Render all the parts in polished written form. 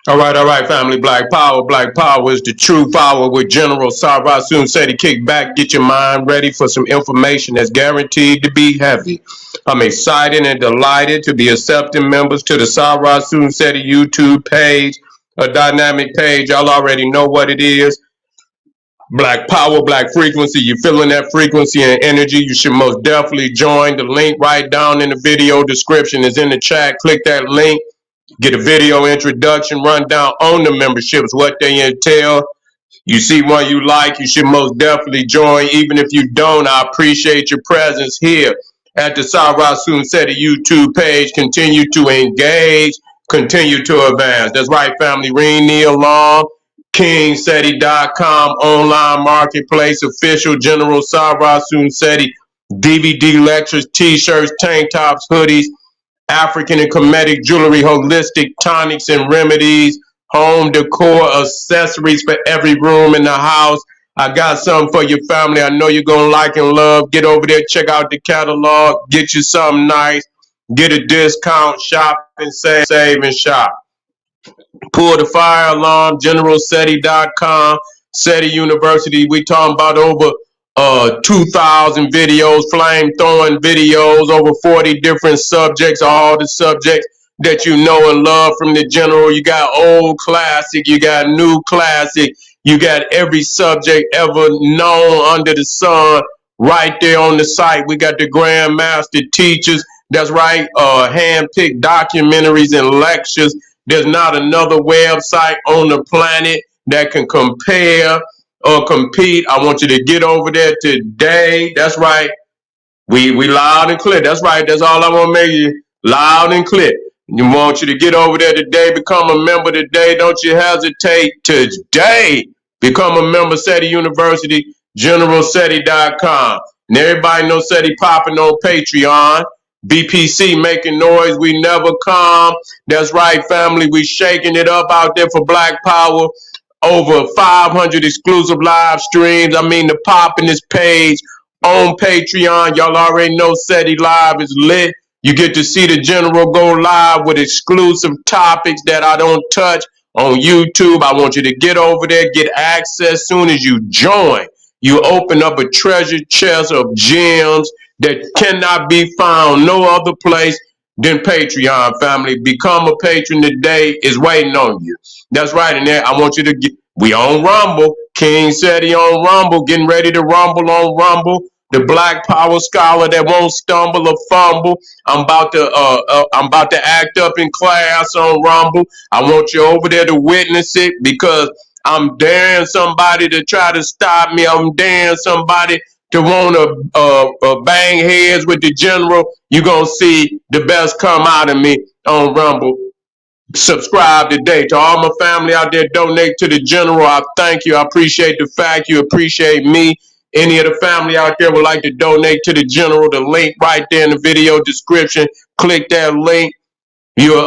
All right, family. Black Power. Black Power is the true power with General Sarasun said he kick back, get your mind ready for some information that's guaranteed to be heavy. I'm excited and delighted to be accepting members to the Sarasun Seti YouTube page, a dynamic page. Y'all already know what it is. Black Power, Black Frequency. You feeling that frequency and energy? You should most definitely join. The link right down in the video description is in the chat. Click that link. Get a video introduction, rundown on the memberships, what they entail. You see one you like, you should most definitely join. Even if you don't, I appreciate your presence here at the Sarasun Seti YouTube page. Continue to engage, continue to advance. That's right, family. Ring me along. KingSeti.com, online marketplace, official General Sarasun Seti, DVD lectures, t-shirts, tank tops, hoodies, African and Kemetic jewelry, holistic tonics and remedies, home decor, accessories for every room in the house. I got something for your family. I know you're going to like and love. Get over there, check out the catalog, get you something nice, get a discount, shop and save and shop. Pull the fire alarm, generalseti.com, SETI University. We talking about over 2,000 videos, flame throwing videos, over 40 different subjects, all the subjects that you know and love from the general. You got old classic, you got new classic, you got every subject ever known under the sun right there on the site. We got the grandmaster teachers. That's right, hand-picked documentaries and lectures. There's not another website on the planet that can compare or compete. I want you to get over there today. That's right. We loud and clear. That's right. That's all I want to make you loud and clear. You want you to get over there today, become a member today. Don't you hesitate today. Become a member, SETI University, generalseti.com. And everybody knows SETI popping on Patreon. BPC making noise, we never calm. That's right, family. We shaking it up out there for Black Power. Over 500 exclusive live streams. I mean, the pop in this page on Patreon. Y'all already know SETI Live is lit. You get to see the general go live with exclusive topics that I don't touch on YouTube. I want you to get over there, get access soon as you join. You open up a treasure chest of gems that cannot be found no other place than Patreon, family. Become a patron today is waiting on you. That's right. And there, I want you to get, we on Rumble. King said he on Rumble, getting ready to rumble on Rumble. The Black Power scholar that won't stumble or fumble. I'm about to act up in class on Rumble. I want you over there to witness it because I'm daring somebody to try to stop me. I'm daring somebody to want to bang heads with the general. You're going to see the best come out of me on Rumble. Subscribe today. To all my family out there, donate to the general. I thank you. I appreciate the fact you appreciate me. Any of the family out there would like to donate to the general, the link right there in the video description. Click that link. You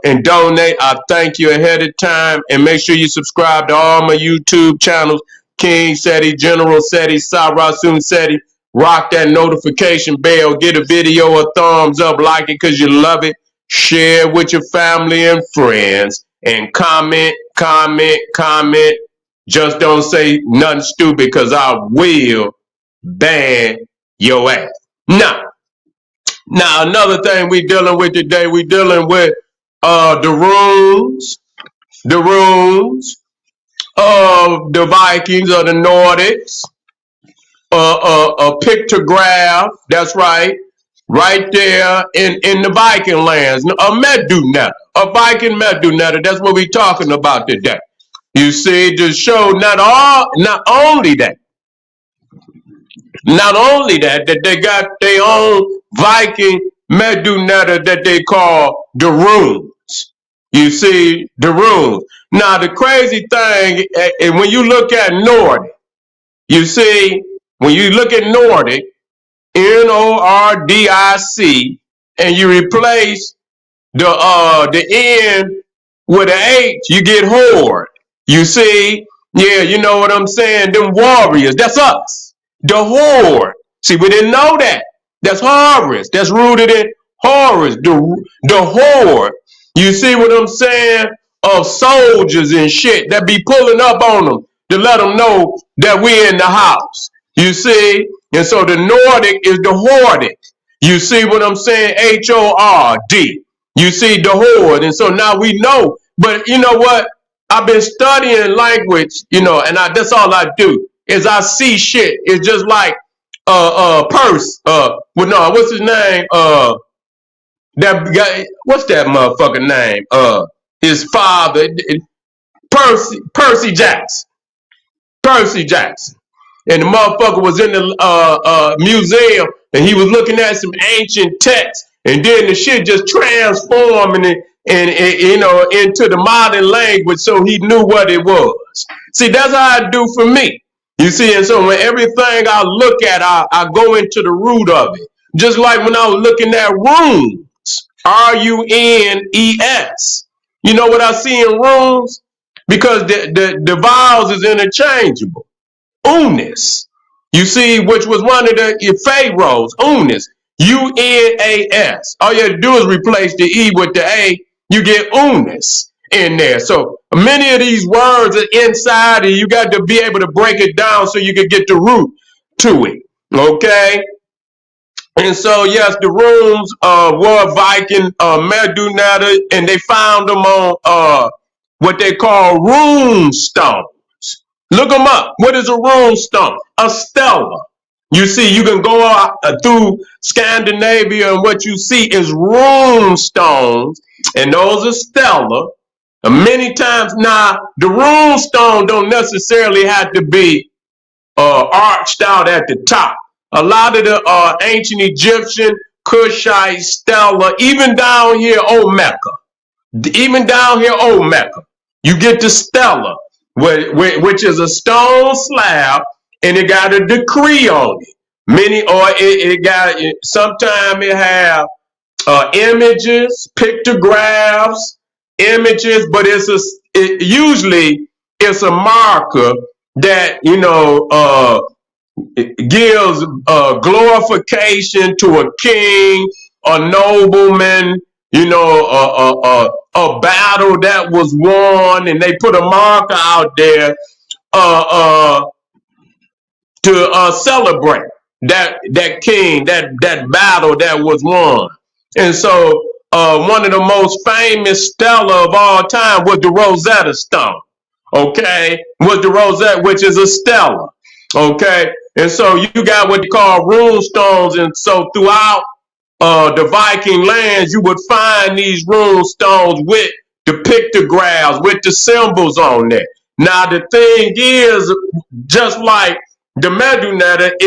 and donate. I thank you ahead of time, and make sure you subscribe to all my YouTube channels. King Seti, General Seti, Sarasun Seti. Rock that notification bell. Get a video a thumbs up. Like it because you love it. Share with your family and friends. And comment, comment, comment. Just don't say nothing stupid because I will ban your ass. Now, another thing we dealing with today, we dealing with the runes of the Vikings or the Nordics, a pictograph, that's right there in the Viking lands, a Medunetta, a Viking Medunetta, that's what we talking about today. You see, to show not only that that they got their own Viking Medunetta that they call the runes. You see, the runes. Now, the crazy thing, and when you look at Nordic, you see, when you look at Nordic, Nordic, and you replace the N with an H, you get horde. You see, yeah, you know what I'm saying? Them warriors, that's us. The horde. See, we didn't know that. That's Horus. That's rooted in Horus. The horde. You see what I'm saying? of soldiers and shit that be pulling up on them to let them know that we in the house. You see? And so the Nordic is the Hordic. You see what I'm saying? Hord. You see the horde. And so now we know. But you know what? I've been studying language, that's all I do is I see shit. It's just like Perse. Well, no, what's his name? That guy, what's that motherfucker name? His father, Percy Jackson. Percy Jackson. And the motherfucker was in the museum and he was looking at some ancient texts, and then the shit just transforming it and into the modern language, so he knew what it was. See, that's how I do for me. You see, and so when everything I look at, I go into the root of it. Just like when I was looking at runes, Runes. You know what I see in runes? Because the vowels is interchangeable. Unis. You see, which was one of the pharaohs, Unis. Unas. All you have to do is replace the E with the A, you get Unis in there. So many of these words are inside, and you got to be able to break it down so you can get the root to it. Okay? And so, yes, the runes were Viking, Megalithic, and they found them on what they call rune stones. Look them up. What is a rune stone? A stela. You see, you can go out through Scandinavia, and what you see is rune stones, and those are stela. And many times now, the rune stone don't necessarily have to be arched out at the top. A lot of the ancient Egyptian, Kushite, stela, even down here, Old Mecca, you get the stela, which is a stone slab, and it got a decree on it. Sometimes it have images, pictographs, images, but usually it's a marker that it gives glorification to a king, a nobleman, a battle that was won, and they put a marker out there to celebrate that king, that battle that was won. And so one of the most famous stela of all time was the Rosetta Stone. Okay, was the Rosetta, which is a stela. Okay, and so you got what they call rune stones, and so throughout the Viking lands, you would find these rune stones with the pictographs, with the symbols on there. Now the thing is, just like the Megalithic,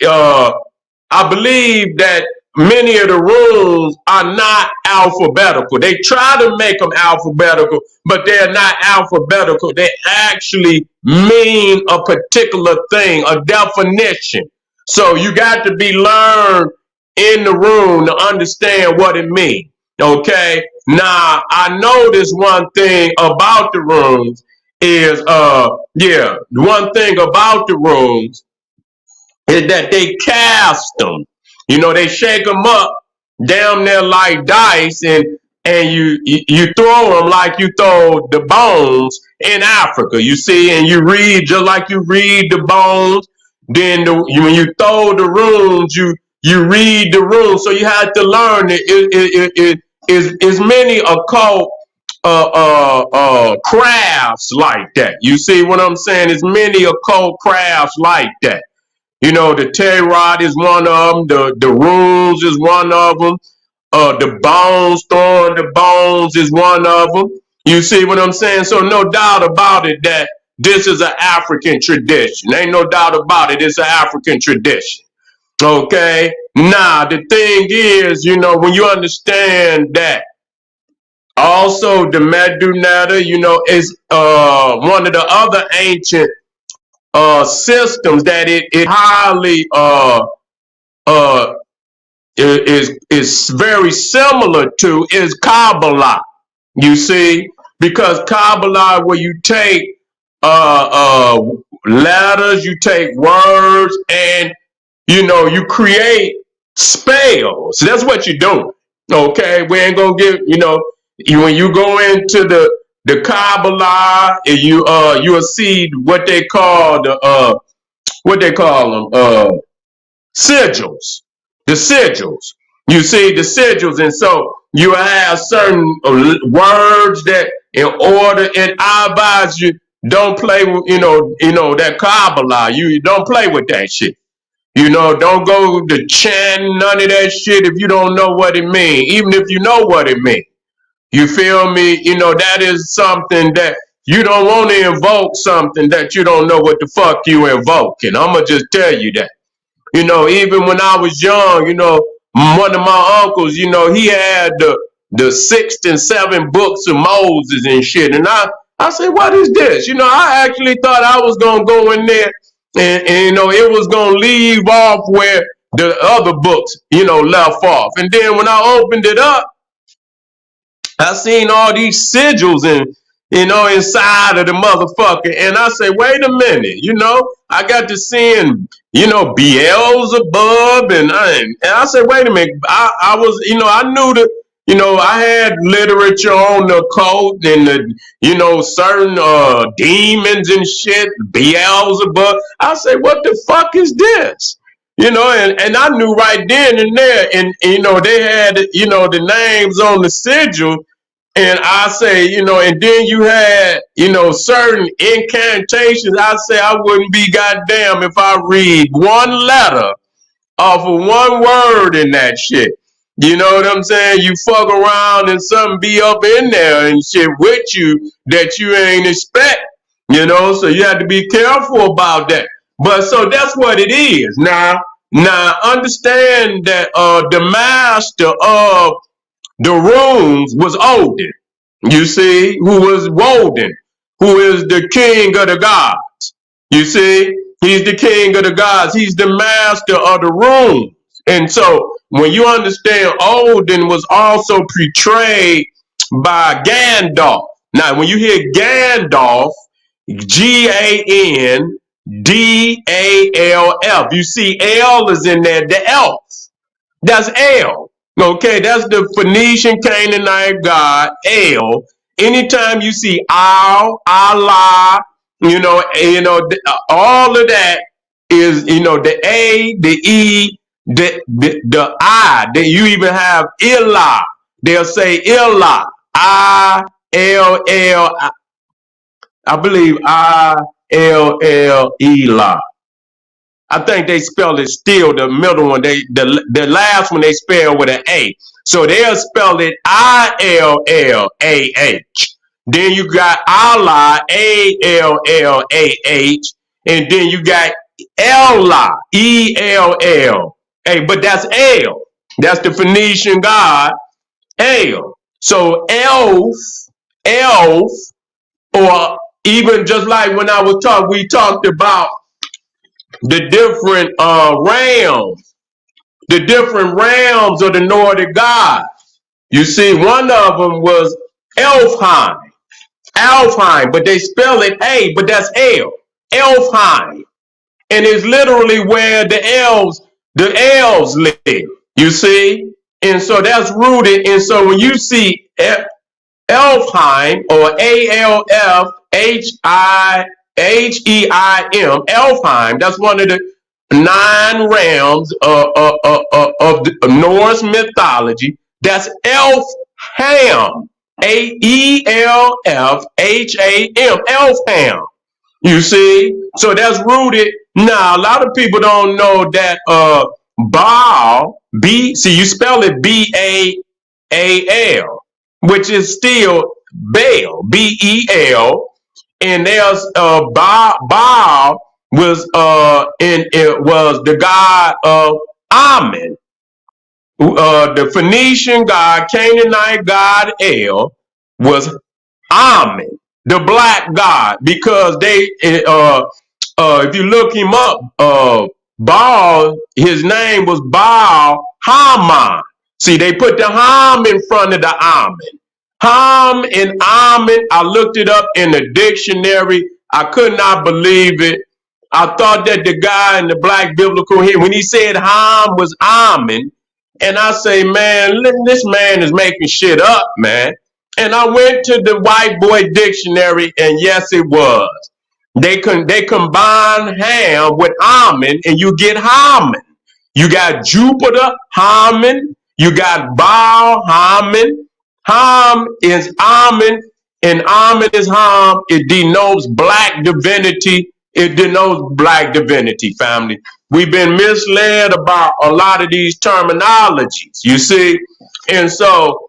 I believe that many of the runes are not alphabetical. They try to make them alphabetical, but they're not alphabetical. They actually mean a particular thing, a definition. So you got to be learned in the rune to understand what it means. Okay. Now I noticed one thing about the runes is one thing about the runes is that they cast them. They shake them up down there like dice, and you throw them like you throw the bones in Africa. You see, and you read just like you read the bones. Then when you throw the runes, you read the runes. So you have to learn it is many occult crafts like that. You see what I'm saying? There's many occult crafts like that. The tarot is one of them. The runes is one of them. The bones, throwing the bones is one of them. You see what I'm saying? So no doubt about it that this is an African tradition. Ain't no doubt about it. It's an African tradition. Okay? Now, the thing is, when you understand that also the Megalithic, is one of the other ancient systems that it highly is very similar to is Kabbalah. You see, because Kabbalah, where you take letters, you take words, and you create spells. That's what you're doing. Okay, we ain't gonna give when you go into the Kabbalah, and you'll see what they call sigils, the sigils. You see the sigils, and so you have certain words that, in order, and I advise you, don't play with, that Kabbalah. You don't play with that shit. Don't go to chant none of that shit if you don't know what it means, even if you know what it means. You feel me? That is something that you don't want to invoke, something that you don't know what the fuck you invoking. I'm going to just tell you that. Even when I was young, one of my uncles, he had the sixth and seventh books of Moses and shit. And I said, what is this? I actually thought I was going to go in there and it was going to leave off where the other books, left off. And then when I opened it up, I seen all these sigils and inside of the motherfucker, and I say, wait a minute, I got to seeing, Beelzebub, and I said, wait a minute, I was, I knew that, I had literature on the occult and the, certain demons and shit, Beelzebub. I said, what the fuck is this? And I knew right then and there, and they had, the names on the sigil. And I say, and then you had, certain incantations. I say I wouldn't be goddamn if I read one letter off of one word in that shit. You know what I'm saying? You fuck around and something be up in there and shit with you that you ain't expect. So you have to be careful about that. But so that's what it is. Now understand that the master of the runes was Odin, you see, who was Woden, who is the king of the gods. You see, he's the king of the gods. He's the master of the runes. And so when you understand, Odin was also portrayed by Gandalf. Now, when you hear Gandalf, Gandalf, you see L is in there, the elf. That's El. Okay, that's the Phoenician Canaanite god El. Anytime you see Al, Allah, all of that is, the A, the E, the I. That you even have Ilah. They'll say Ilah. I believe Ilah. I think they spell it still, the middle one. The last one they spell with an A. So they'll spell it Illah. Then you got Allah, Allah, and then you got Ella, Ell. Hey, but that's El. That's the Phoenician god El. So elf, or even just like when I was talking, we talked about the different realms of the Nordic gods. You see, one of them was Elfheim, but they spell it A, but that's L, Elfheim, and it's literally where the elves live. You see, and so that's rooted. And so when you see Elfheim, or Alfheim, Elfheim, that's one of the 9 realms of the Norse mythology. That's Elfham, Elfham, Elfham. You see, so that's rooted. Now, a lot of people don't know that Baal, you spell it Baal, which is still Baal, Bel. And there's Baal was it was the god of Amen. The Phoenician god, Canaanite god El, was Amen, the black god, because they if you look him up, Baal, his name was Baal Haman. See, they put the Ham in front of the Amen. Ham and Amen, I looked it up in the dictionary. I could not believe it. I thought that the guy in the black biblical here, when he said Ham was Amen, and I say, man, this man is making shit up, man. And I went to the white boy dictionary, and yes, it was. They combine ham with almond, and you get Haman. You got Jupiter, Haman. You got Baal, Haman. Ham is almond, and almond is Ham. It denotes black divinity. It denotes black divinity, family. We've been misled about a lot of these terminologies, you see. And so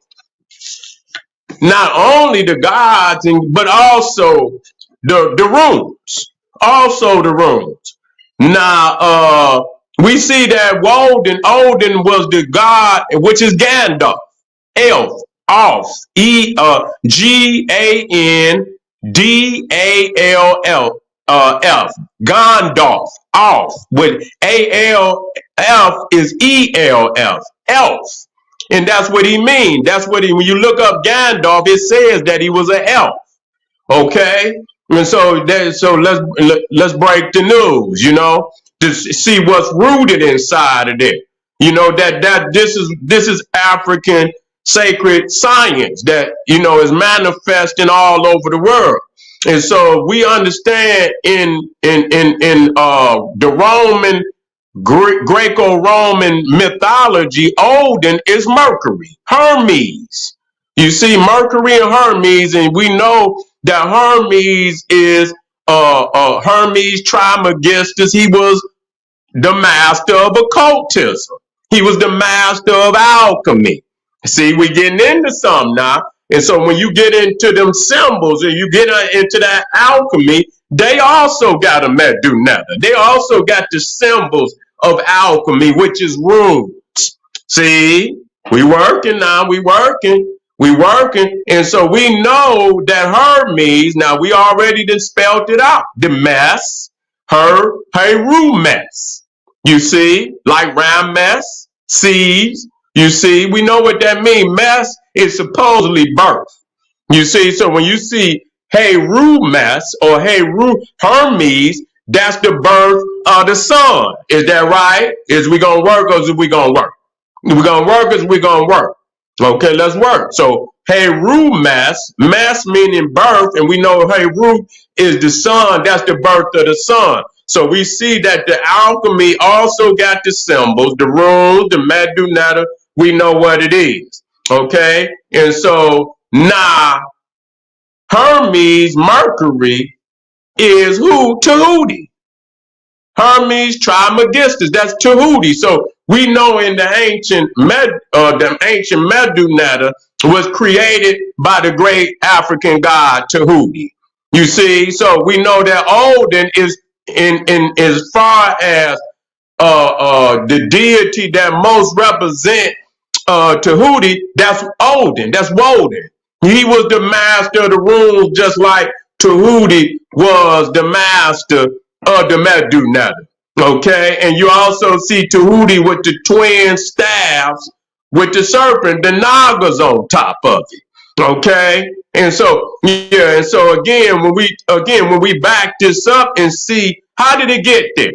not only the gods, but also the runes. Also the runes. Now, we see that Odin was the god, which is Gandalf, elf, off, Gandalf, Gandalf, off, with ALF is ELF, elf. And that's what he means. That's what when you look up Gandalf, it says that he was an elf. Okay, and so let's break the news. To see what's rooted inside of it. That this is African sacred science that is manifesting all over the world. And so we understand in the Roman Greco-Roman mythology, Odin is Mercury, Hermes. You see, Mercury and Hermes, and we know that Hermes is Hermes Trismegistus. He was the master of occultism. He was the master of alchemy. See, we getting into something now. And so when you get into them symbols and you get into that alchemy, they also got a medunetta. They also got the symbols of alchemy, which is runes. See, we working now, we working. And so we know that Hermes, now we already done spelled it out. The mess, Rune mess. You see, like Rames, seas. You see, we know what that means. Mess is supposedly birth. You see, so when you see Rune or Hermes, that's the birth of the sun. Is that right? Is we gonna work or is we gonna work? We're gonna work as we're gonna work. Okay, let's work. So Rune mass meaning birth, and we know Rune is the sun. That's the birth of the sun. So we see that the alchemy also got the symbols, the runes, the medunetta. We know what it is. Okay, and so now Hermes, Mercury, is who? Tahuti. Hermes Trismegistus. That's Tahuti. So we know in the ancient Medunetta was created by the great African god Tahuti. You see, so we know that Odin is in as far as the deity that most represent Tahuti. That's Odin. That's Woden. He was the master of the runes, just like Tahuti was the master of the Medunetta. Okay, and you also see Tahuti with the twin staffs with the serpent, the Nagas on top of it. Okay, and so again, when we back this up and see how did it get there?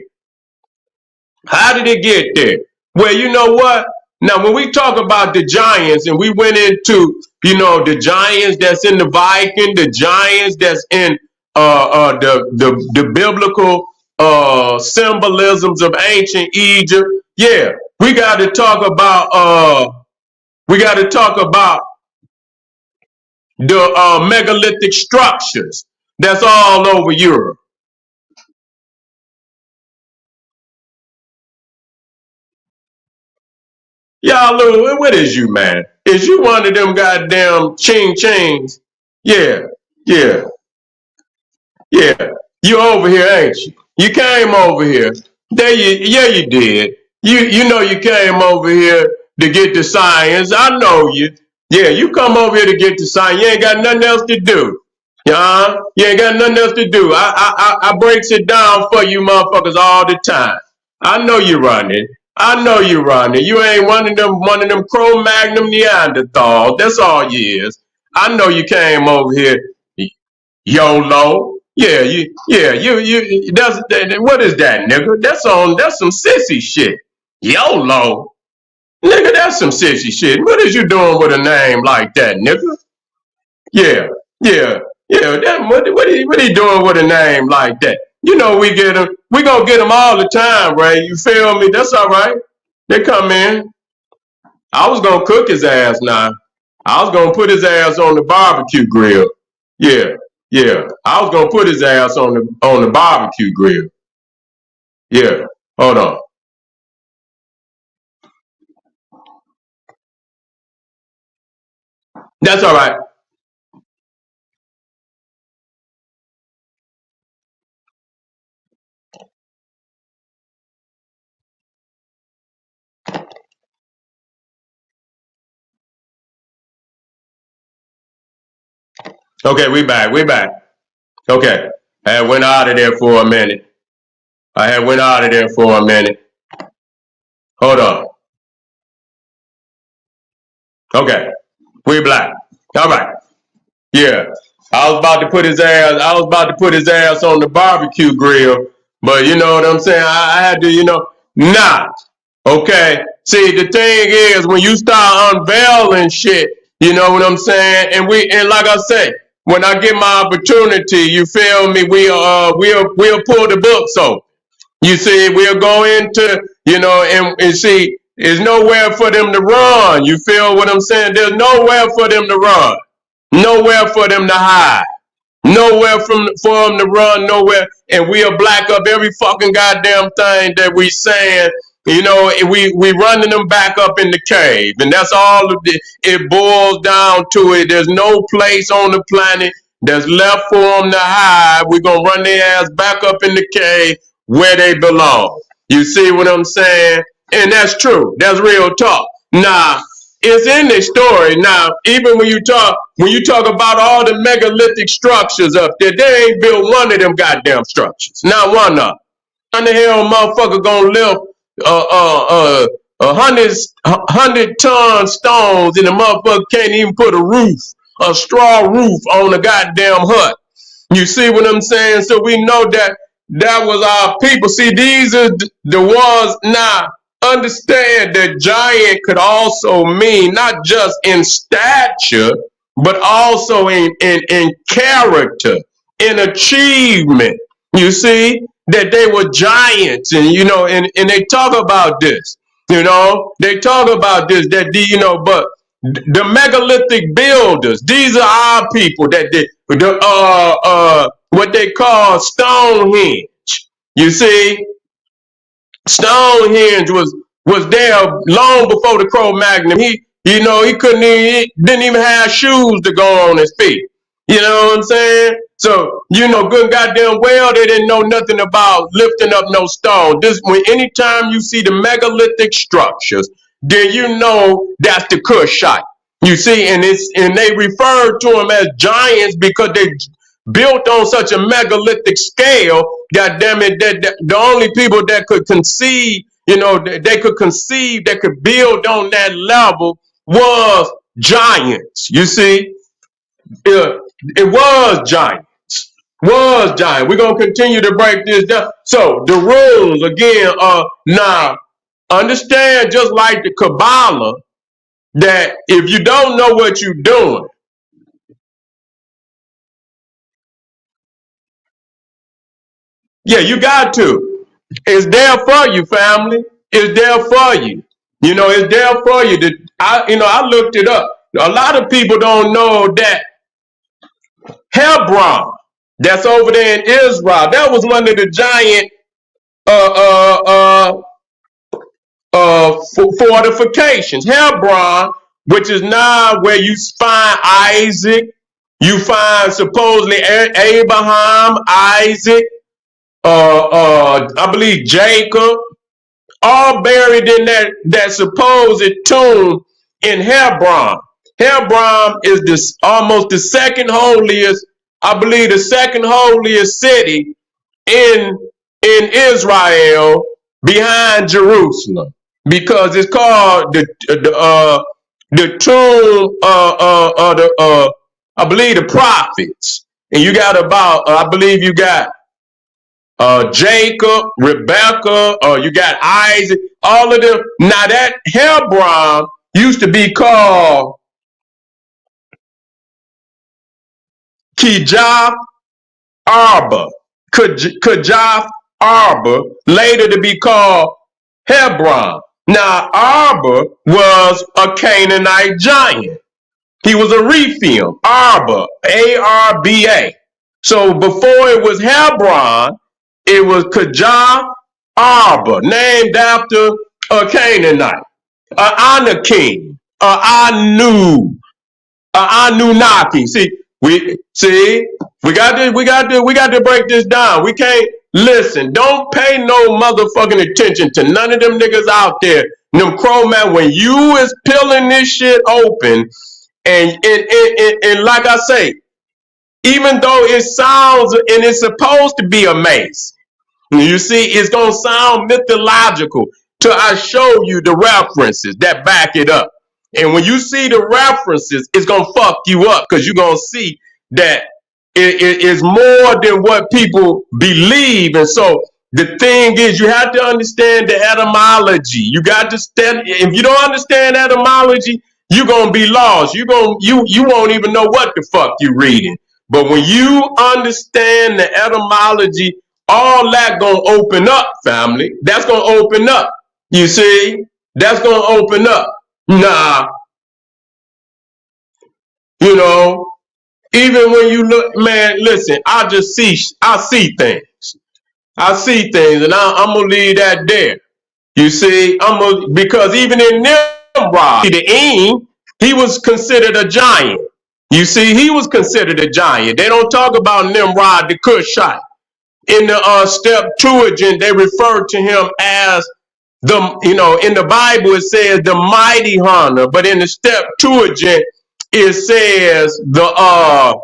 How did it get there? Well, you know what? Now, when we talk about the giants, and we went into, the giants that's in the Viking, the giants that's in the biblical symbolisms of ancient Egypt. Yeah, we got to talk about the megalithic structures that's all over Europe. Y'all, Lou, what is you, man? Is you one of them goddamn ching chings? Yeah, yeah, yeah. You over here, ain't you? You came over here. Yeah, you did. You know you came over here to get the science. I know you. Yeah, you come over here to get the science. You ain't got nothing else to do. Yeah, you ain't got nothing else to do. I breaks it down for you motherfuckers all the time. I know you running. I know you running. You ain't one of them Cro-Magnon Neanderthals. That's all you is. I know you came over here YOLO. Yeah, what is that, nigga? That's some sissy shit. YOLO. Nigga, that's some sissy shit. What is you doing with a name like that, nigga? Yeah, yeah, yeah. What he doing with a name like that? You know, we get him. We gonna get him all the time, Ray. You feel me? That's all right. They come in. I was gonna cook his ass now. I was gonna put his ass on the barbecue grill. Yeah, yeah. I was gonna put his ass on the barbecue grill. Yeah. Hold on. That's all right. Okay, we back. We back. Okay. I had went out of there for a minute. I had went out of there for a minute. Hold on. Okay. We black. All right. Yeah. I was about to put his ass. I was about to put his ass on the barbecue grill, but you know what I'm saying. I had to, nah. Okay. See, the thing is, when you start unveiling shit, you know what I'm saying. And like I say, when I get my opportunity, you feel me. We'll pull the books open. You see, we'll go into, and see, there's nowhere for them to run. You feel what I'm saying? There's nowhere for them to run. Nowhere for them to hide. Nowhere for them to run, nowhere. And we'll black up every fucking goddamn thing that we saying. And we running them back up in the cave. And that's all of it boils down to it. There's no place on the planet that's left for them to hide. We're going to run their ass back up in the cave where they belong. You see what I'm saying? And that's true. That's real talk. Now, it's in this story. Now, even when you talk about all the megalithic structures up there, they ain't built one of them goddamn structures. Not one of them. How the hell motherfucker gonna lift a hundred ton stones and the motherfucker can't even put a straw roof on a goddamn hut? You see what I'm saying? So we know that was our people. See, these are the ones now. Understand that giant could also mean not just in stature, but also in character, in achievement. You see, that they were giants, and they talk about this. They talk about this, but the megalithic builders, these are our people that did what they call Stonehenge. You see, Stonehenge was there long before the Cro-Magnon. He didn't even have shoes to go on his feet. You know what I'm saying? So, good goddamn well, they didn't know nothing about lifting up no stone. Anytime you see the megalithic structures, then you know that's the Kushite. You see, and they refer to them as giants because they built on such a megalithic scale. God damn it, that the only people that could conceive, they could conceive, that could build on that level was giants. You see, it was giants. Was giant. We're gonna continue to break this down. So the rules again are now understand, just like the Kabbalah, that if you don't know what you're doing, yeah, you got to. It's there for you, family. It's there for you. It's there for you. I looked it up. A lot of people don't know that Hebron, that's over there in Israel, that was one of the giant uh, uh, fortifications. Hebron, which is now where you find Isaac, you find supposedly Abraham, Isaac, I believe Jacob, all buried in that supposed tomb in Hebron. Hebron is almost the second holiest, I believe, the second holiest city in Israel behind Jerusalem, because it's called the tomb of the I believe the prophets. And you got about I believe you got Jacob, Rebecca, you got Isaac, all of them. Now that Hebron used to be called Kijaf Arba, Kajaf Arba, later to be called Hebron. Now, Arba was a Canaanite giant. He was a Rephaim, Arba, A-R-B-A. So before it was Hebron, it was Kajaf Arba, named after a Canaanite, a Anakim, a Anu, Anunnaki. We got to break this down. We can't listen. Don't pay no motherfucking attention to none of them niggas out there. Them crow man, when you is peeling this shit open, and like I say, even though it sounds and it's supposed to be a maze, you see, it's gonna sound mythological till I show you the references that back it up. And when you see the references, it's gonna fuck you up because you're gonna see that it is more than what people believe. And so the thing is, you have to understand the etymology. You got to study. If you don't understand etymology, you're gonna be lost. You won't even know what the fuck you reading. But when you understand the etymology, all that gonna open up, family. That's gonna open up. You see, that's gonna open up. Nah, you know, even when you look, man, listen, I see things. I see things, and I'm gonna leave that there. You see, because even in Nimrod, the Aim, he was considered a giant. You see, he was considered a giant. They don't talk about Nimrod the Cushite. In the Septuagint, they refer to him as in the Bible it says the mighty hunter, but in the Septuagint it says the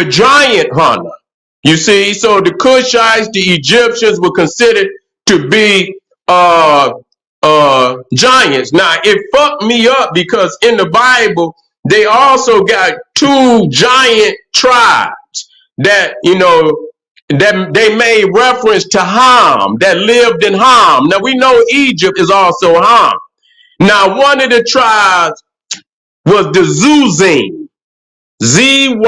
giant hunter. You see, so the Cushites, the Egyptians were considered to be giants. Now it fucked me up because in the Bible they also got two giant tribes that that they made reference to Ham, that lived in Ham. Now we know Egypt is also Ham. Now one of the tribes was the Zuzim, Zuzim,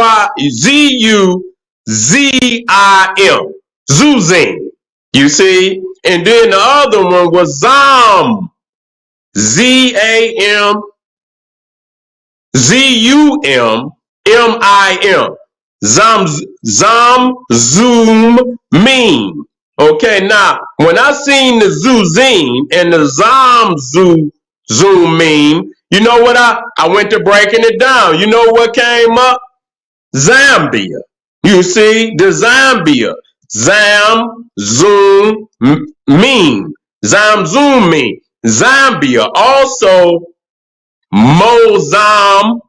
Zuzim. You see, and then the other one was Zam, Zam, Zumim. Zoom, Meme. Okay, now when I seen the Zuzim and the Zoom Meme, you know what I went to breaking it down. You know what came up? Zambia. You see, the Zambia. Zoom Meme. Zoom Meme. Zambia. Also Mozambique.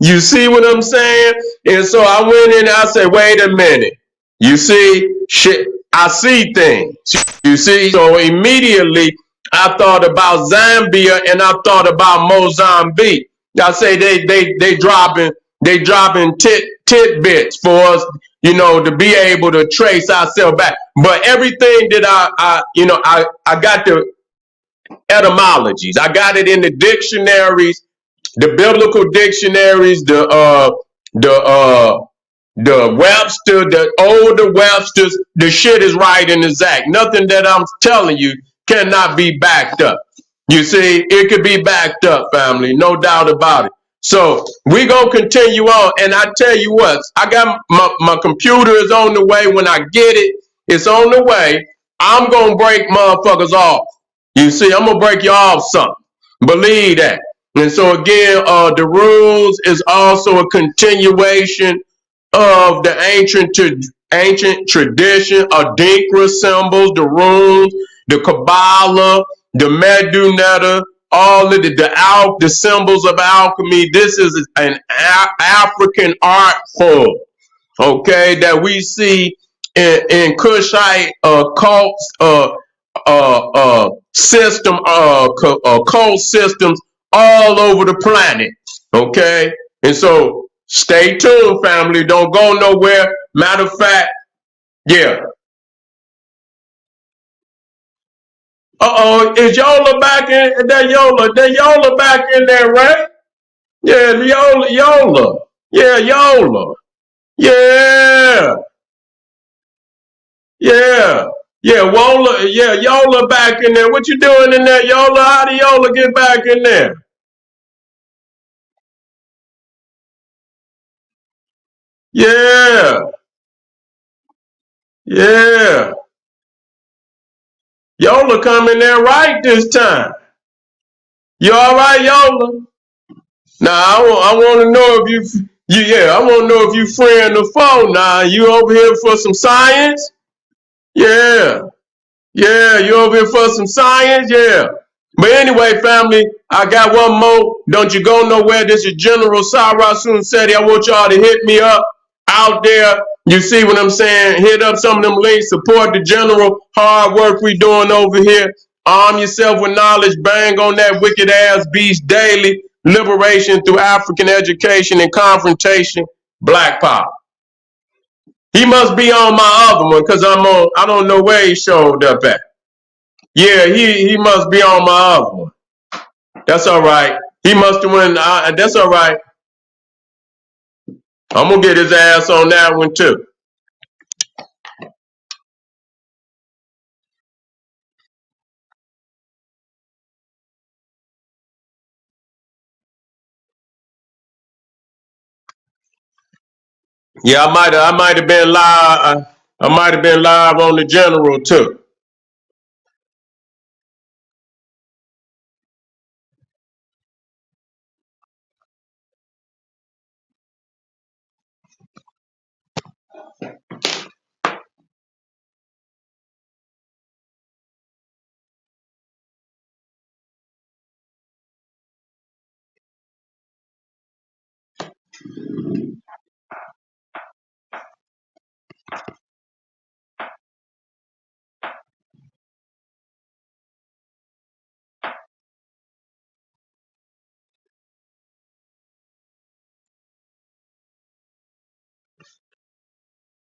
You see what I'm saying? And so I went in and I said, wait a minute. You see, shit, I see things. You see, so immediately I thought about Zambia and I thought about Mozambique. I say they dropping tidbits for us, to be able to trace ourselves back. But everything that I got the etymologies. I got it in the dictionaries, the biblical dictionaries, the Webster, the older Websters. The shit is right and exact. Nothing that I'm telling you cannot be backed up. You see, it could be backed up, family, no doubt about it. So we gonna continue on, and I tell you what, I got my computer is on the way. When I get it, it's on the way. I'm gonna break motherfuckers off. You see, I'm gonna break you off something. Believe that. And so again, the rules is also a continuation of the ancient tradition, Adinkra symbols, the runes, the Kabbalah, the Medunetta, all of the symbols of alchemy. This is an African art form, okay, that we see in Kushite cults, occult systems all over the planet. Okay, and so stay tuned, family. Don't go nowhere. Matter of fact, yeah. Is Yola back in that Yola? That Yola back in there, right? Yeah, Yola. Yeah, Yola. Yeah, yeah, yeah. Wola, yeah, Yola back in there. What you doing in there, Yola? How do Yola get back in there? Yeah, yeah. Yola coming there right this time. You all right, Yola? Now I want to know if yeah, I want to know if you friend or foe. Now you over here for some science? Yeah, yeah, you over here for some science? Yeah. But anyway, family, I got one more. Don't you go nowhere. This is General Sarasun Seti. I want y'all to hit me up out there. You see what I'm saying? Hit up some of them links. Support the general. Hard work we doing over here. Arm yourself with knowledge. Bang on that wicked ass beast daily. Liberation through African education and confrontation. Black power. He must be on my other one because I don't know where he showed up at. Yeah, he must be on my other one. That's all right. He must have went. That's all right. I'm gonna get his ass on that one too. Yeah, I might have been live. I might have been live on the general too.